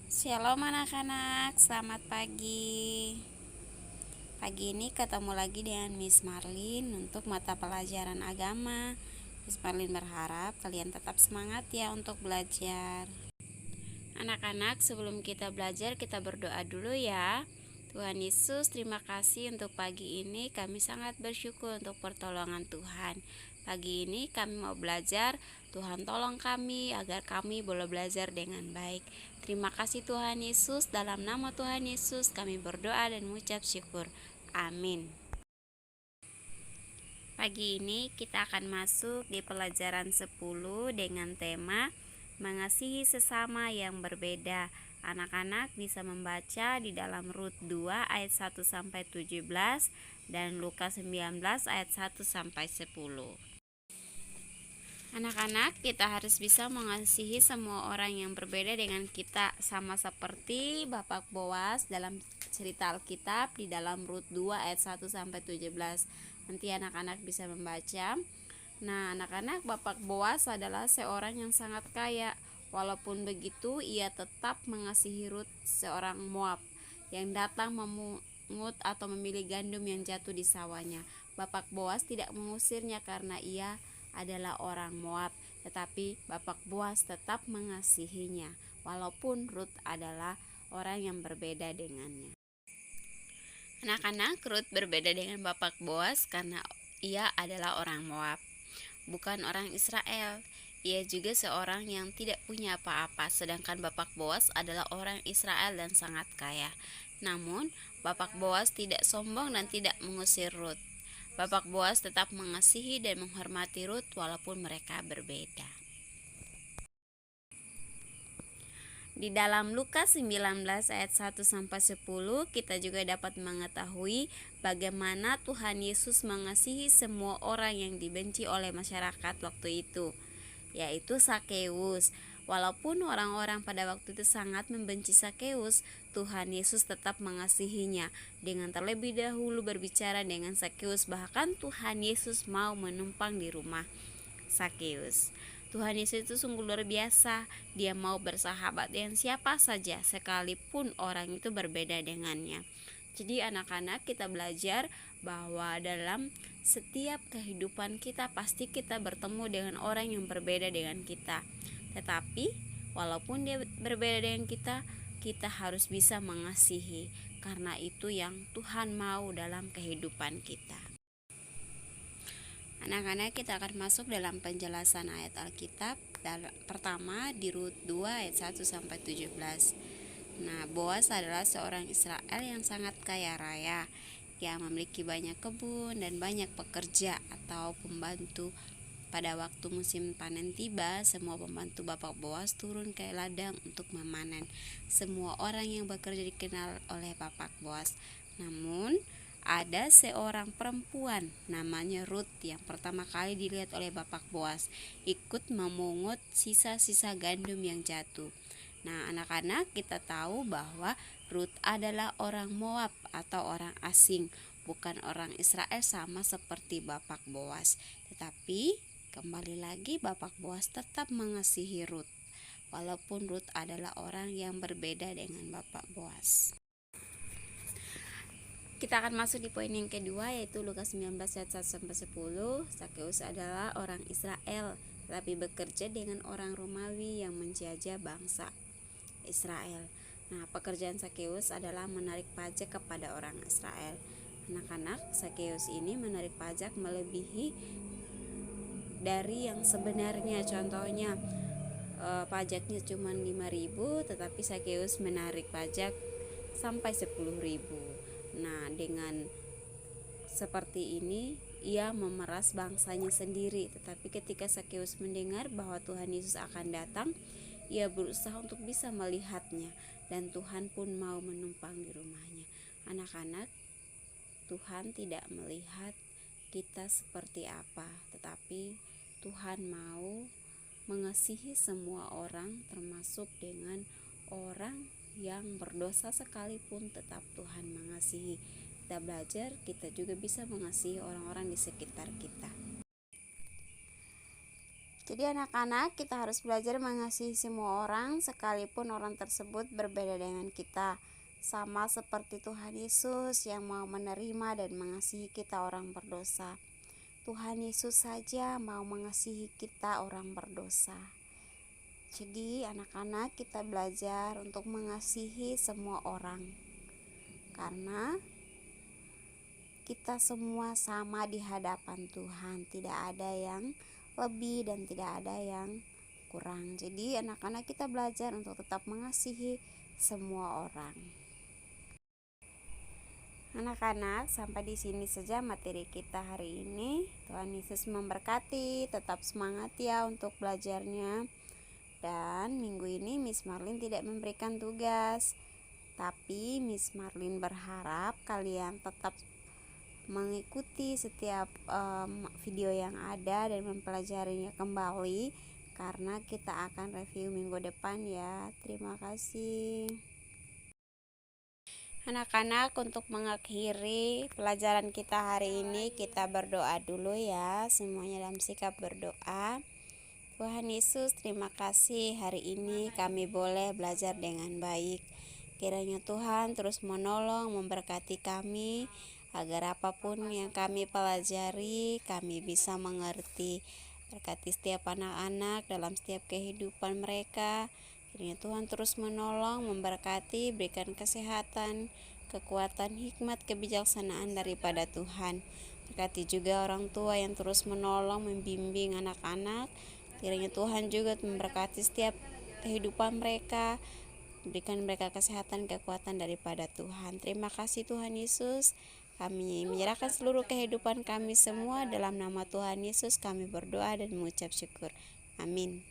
Shalom anak-anak, selamat pagi. Pagi ini ketemu lagi dengan Miss Marlin untuk mata pelajaran agama. Miss Marlin berharap kalian tetap semangat ya untuk belajar. Anak-anak, sebelum kita belajar, kita berdoa dulu ya. Tuhan Yesus, terima kasih untuk pagi ini. Kami sangat bersyukur untuk pertolongan Tuhan. Pagi ini kami mau belajar. Tuhan tolong kami agar kami boleh belajar dengan baik. Terima kasih Tuhan Yesus. Dalam nama Tuhan Yesus kami berdoa dan mengucap syukur. Amin. Pagi ini kita akan masuk di pelajaran 10 dengan tema mengasihi sesama yang berbeda. Anak-anak bisa membaca di dalam Rut 2 ayat 1 sampai 17 dan Lukas 19 ayat 1 sampai 10. Anak-anak, kita harus bisa mengasihi semua orang yang berbeda dengan kita, sama seperti Bapak Boas dalam cerita Alkitab di dalam Rut 2 ayat 1 sampai 17. Nanti anak-anak bisa membaca. Nah, anak-anak, Bapak Boas adalah seorang yang sangat kaya. Walaupun begitu, ia tetap mengasihi Rut, seorang Moab, yang datang memungut atau memilih gandum yang jatuh di sawahnya. Bapak Boas tidak mengusirnya karena ia adalah orang Moab, tetapi Bapak Boas tetap mengasihinya, walaupun Rut adalah orang yang berbeda dengannya. Anak-anak, Rut berbeda dengan Bapak Boas karena ia adalah orang Moab, bukan orang Israel. Ia juga seorang yang tidak punya apa-apa, sedangkan Bapak Boas adalah orang Israel dan sangat kaya. Namun, Bapak Boas tidak sombong dan tidak mengusir Rut. Bapak Boas tetap mengasihi dan menghormati Rut walaupun mereka berbeda. Di dalam Lukas 19 ayat 1 sampai 10 kita juga dapat mengetahui bagaimana Tuhan Yesus mengasihi semua orang yang dibenci oleh masyarakat waktu itu, yaitu Sakeus. Walaupun orang-orang pada waktu itu sangat membenci Sakeus, Tuhan Yesus tetap mengasihinya dengan terlebih dahulu berbicara dengan Sakeus. Bahkan Tuhan Yesus mau menumpang di rumah Sakeus. Tuhan Yesus itu sungguh luar biasa. Dia mau bersahabat dengan siapa saja, sekalipun orang itu berbeda dengannya. Jadi anak-anak, kita belajar bahwa dalam setiap kehidupan kita pasti kita bertemu dengan orang yang berbeda dengan kita. Tetapi walaupun dia berbeda dengan kita, kita harus bisa mengasihi, karena itu yang Tuhan mau dalam kehidupan kita. Anak-anak, kita akan masuk dalam penjelasan ayat Alkitab. Pertama di Rut 2 ayat 1 sampai 17. Nah, Boas adalah seorang Israel yang sangat kaya raya, yang memiliki banyak kebun dan banyak pekerja atau pembantu. Pada waktu musim panen tiba, semua pembantu Bapak Boas turun ke ladang untuk memanen. Semua orang yang bekerja dikenal oleh Bapak Boas. Namun, ada seorang perempuan namanya Rut yang pertama kali dilihat oleh Bapak Boas, ikut memungut sisa-sisa gandum yang jatuh. Nah, anak-anak, kita tahu bahwa Rut adalah orang Moab atau orang asing, bukan orang Israel sama seperti Bapak Boas. Tetapi kembali lagi Bapak Boas tetap mengasihi Rut, walaupun Rut adalah orang yang berbeda dengan Bapak Boas. Kita akan masuk di poin yang kedua, yaitu Lukas 19 ayat 1 sampai 10. Sakeus adalah orang Israel, tetapi bekerja dengan orang Romawi yang menjajah bangsa Israel. Nah, pekerjaan Sakeus adalah menarik pajak kepada orang Israel. Anak-anak, Sakeus ini menarik pajak melebihi dari yang sebenarnya. Contohnya, pajaknya cuma 5.000, tetapi Sakeus menarik pajak sampai 10.000. Nah, dengan seperti ini ia memeras bangsanya sendiri. Tetapi ketika Sakeus mendengar bahwa Tuhan Yesus akan datang, ia berusaha untuk bisa melihatnya, dan Tuhan pun mau menumpang di rumahnya. Anak-anak, Tuhan tidak melihat kita seperti apa, tetapi Tuhan mau mengasihi semua orang, termasuk dengan orang yang berdosa sekalipun tetap Tuhan mengasihi. Kita belajar, kita juga bisa mengasihi orang-orang di sekitar kita. Jadi anak-anak, kita harus belajar mengasihi semua orang sekalipun orang tersebut berbeda dengan kita. Sama seperti Tuhan Yesus yang mau menerima dan mengasihi kita orang berdosa. Tuhan Yesus saja mau mengasihi kita orang berdosa. Jadi anak-anak, kita belajar untuk mengasihi semua orang. Karena kita semua sama di hadapan Tuhan, tidak ada yang lebih dan tidak ada yang kurang. Jadi anak-anak, kita belajar untuk tetap mengasihi semua orang. Anak-anak, sampai di sini saja materi kita hari ini. Tuhan Yesus memberkati, tetap semangat ya untuk belajarnya. Dan minggu ini Miss Marlin tidak memberikan tugas, tapi Miss Marlin berharap kalian tetap mengikuti setiap video yang ada dan mempelajarinya kembali, karena kita akan review minggu depan ya. Terima kasih anak-anak. Untuk mengakhiri pelajaran kita hari ini, kita berdoa dulu ya, semuanya dalam sikap berdoa. Tuhan Yesus, terima kasih hari ini kami boleh belajar dengan baik. Kiranya Tuhan terus menolong, memberkati kami, agar apapun yang kami pelajari, kami bisa mengerti. Berkati setiap anak-anak dalam setiap kehidupan mereka. Kiranya Tuhan terus menolong, memberkati, berikan kesehatan, kekuatan, hikmat, kebijaksanaan daripada Tuhan. Berkati juga orang tua yang terus menolong, membimbing anak-anak. Kiranya Tuhan juga memberkati setiap kehidupan mereka, berikan mereka kesehatan, kekuatan daripada Tuhan. Terima kasih Tuhan Yesus. Kami menyerahkan seluruh kehidupan kami semua dalam nama Tuhan Yesus. Kami berdoa dan mengucap syukur. Amin.